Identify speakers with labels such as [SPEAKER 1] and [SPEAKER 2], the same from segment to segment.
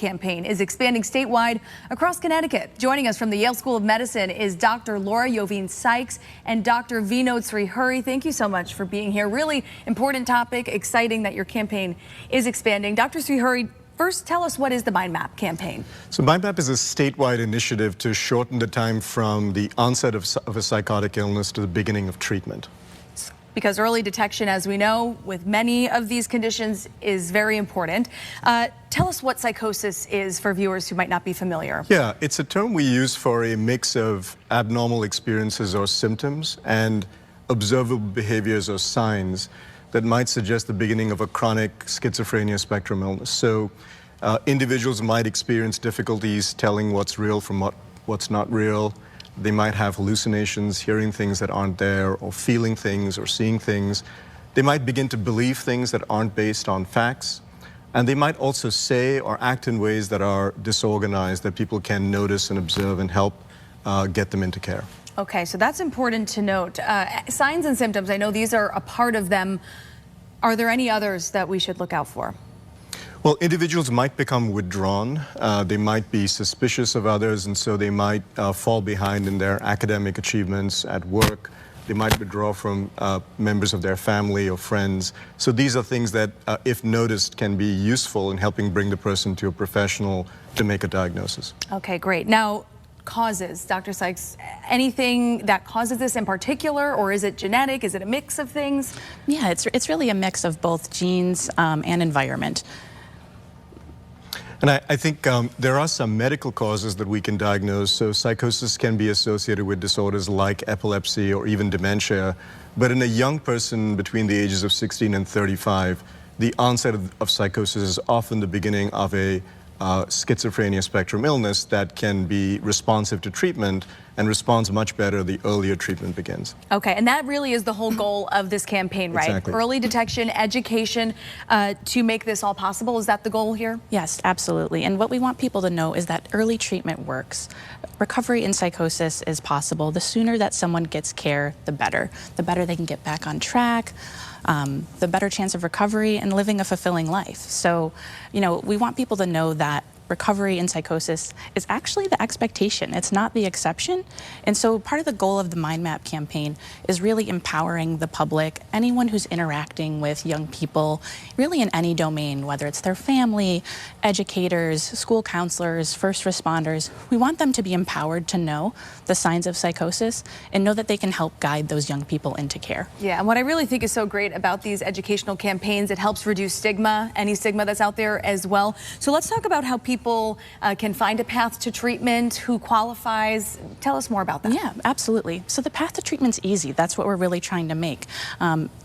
[SPEAKER 1] campaign is expanding statewide across Connecticut. Joining us from the Yale School of Medicine is Dr. Yoviene Sykes and Dr. Vinod Srihari. Thank you so much for being here. Really important topic, exciting that your campaign is expanding. Dr. Srihari, first tell us, what is the Mindmap campaign? So
[SPEAKER 2] Mindmap is a statewide initiative to shorten the time from the onset of a psychotic illness to the beginning of treatment.
[SPEAKER 1] Because early detection, as we know, with many of these conditions is very important. Tell us what psychosis is for viewers who might not be familiar.
[SPEAKER 2] Yeah, it's a term we use for a mix of abnormal experiences or symptoms and observable behaviors or signs that might suggest the beginning of a chronic schizophrenia spectrum illness. So individuals might experience difficulties telling what's real from what's not real. They might have hallucinations, hearing things that aren't there, or feeling things or seeing things. They might begin to believe things that aren't based on facts. And they might also say or act in ways that are disorganized that people can notice and observe and help get them into care.
[SPEAKER 1] Okay, so that's important to note. Signs and symptoms, I know these are a part of them. Are there any others that we should look out for?
[SPEAKER 2] Well, individuals might become withdrawn. They might be suspicious of others, and so they might fall behind in their academic achievements at work. They might withdraw from members of their family or friends. So these are things that, if noticed, can be useful in helping bring the person to a professional to make a diagnosis.
[SPEAKER 1] Okay, great. Now, causes, Dr. Sykes, anything that causes this in particular, or is it genetic? Is it a mix of things?
[SPEAKER 3] Yeah, it's really a mix of both genes and environment.
[SPEAKER 2] And I think there are some medical causes that we can diagnose. So psychosis can be associated with disorders like epilepsy or even dementia. But in a young person between the ages of 16 and 35, the onset of psychosis is often the beginning of a schizophrenia spectrum illness that can be responsive to treatment and responds much better the earlier treatment begins.
[SPEAKER 1] Okay, and that really is the whole goal of this campaign, right?
[SPEAKER 2] Exactly.
[SPEAKER 1] Early detection, education to make this all possible. Is that the goal here?
[SPEAKER 3] Yes, absolutely. And what we want people to know is that early treatment works. Recovery in psychosis is possible. The sooner that someone gets care, the better. The better they can get back on track. The better chance of recovery and living a fulfilling life. So, we want people to know that recovery in psychosis is actually the expectation. It's not the exception. And so part of the goal of the Mindmap campaign is really empowering the public, anyone who's interacting with young people, really in any domain, whether it's their family, educators, school counselors, first responders. We want them to be empowered to know the signs of psychosis and know that they can help guide those young people into care.
[SPEAKER 1] Yeah, and what I really think is so great about these educational campaigns, it helps reduce stigma, any stigma that's out there as well. So let's talk about how people can find a path to treatment, who qualifies. Tell us more about that.
[SPEAKER 3] Yeah, absolutely. So the path to treatment's easy. That's what we're really trying to make.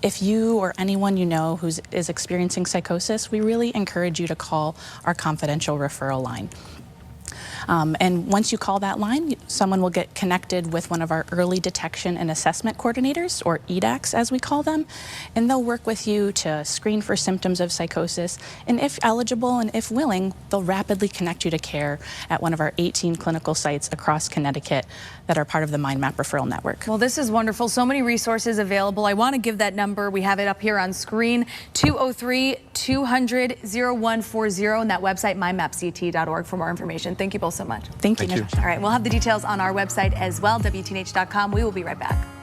[SPEAKER 3] If you or anyone you know who is experiencing psychosis, we really encourage you to call our confidential referral line. And once you call that line, someone will get connected with one of our early detection and assessment coordinators, or EDACs as we call them, and they'll work with you to screen for symptoms of psychosis, and if eligible and if willing, they'll rapidly connect you to care at one of our 18 clinical sites across Connecticut that are part of the Mindmap referral network.
[SPEAKER 1] Well, this is wonderful. So many resources available. I want to give that number. We have it up here on screen, 203-200-0140, and that website, MindmapCT.org, for more information. Thank you both so much.
[SPEAKER 3] Thank you, Natasha.
[SPEAKER 1] All right, we'll have the details on our website as well, WTNH.com. We will be right back.